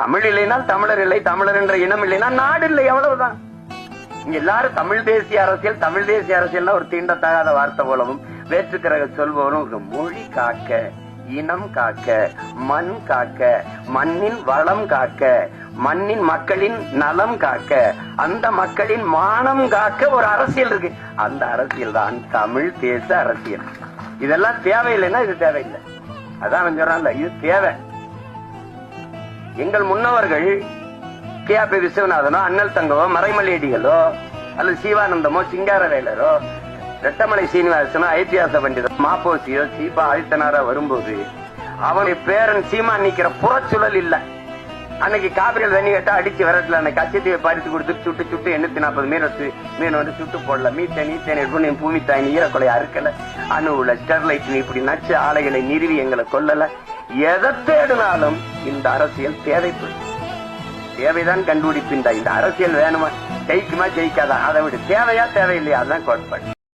தமிழ் இல்லைனால் தமிழர் இல்லை, தமிழர் என்ற இனம் இல்லைனா நாடு இல்லை, அவ்வளவுதான். இங்க எல்லாரும் தமிழ் தேசிய அரசியல், தமிழ் தேசிய அரசியல் ஒரு தீண்டத்தகாத வார்த்தை போலவும் வேற்றுக்கிற சொல்பவரும் மொழி காக்க, இனம் காக்க, மண் காக்க, மண்ணின் வளம் காக்க, மண்ணின் மக்களின் நலம் காக்க, அந்த மக்களின் மானம் காக்க ஒரு அரசியல் இருக்கு. அந்த அரசியல் தான் தமிழ் தேச அரசியல். இதெல்லாம் தேவையில்லைன்னா இது தேவையில்லை. அதான் சொல்றாங்க, இது தேவை. எங்கள் முன்னவர்கள் கே.பி. விஸ்வநாதனோ, அண்ணல் தங்கவோ, மறைமலையடிகளோ, அல்லது சிவானந்தமோ, சிங்காரவேலரோ, ரெட்டமலை சீனிவாசனோ, ஐத்தியாச பண்டிதோ, மாப்போசியோ, சீபா ஆதித்தனாரோ வரும்போது அவனுடைய பேரன் சீமான் நிக்கிற புறச்சுழல் இல்ல. அன்னைக்கு காவிரியில் தண்ணி கேட்டா அடிச்சு விரட்டல, அன்னைக்கு கச்சத்தையை பறித்து கொடுத்து சுட்டு சுட்டு 840 மீன் வந்து சுட்டு போடல. மீத்தேன் எடுப்பு பூமி தாய் ஈரக்கொலை அறுக்கல, அணுவுல ஸ்டெர்லைட் இப்படி நச்சு ஆலைகளை நிறுவி எங்களை கொல்லல. எதை தேடினாலும் இந்த அரசியல் தேவைப்படும். தேவைதான் கண்டுபிடிப்பின். இந்த அரசியல் வேணுமா, ஜெயிக்குமா ஜெயிக்காதா, அதை விட தேவையா தேவையில்லையா, அதுதான் கோட்பாடு.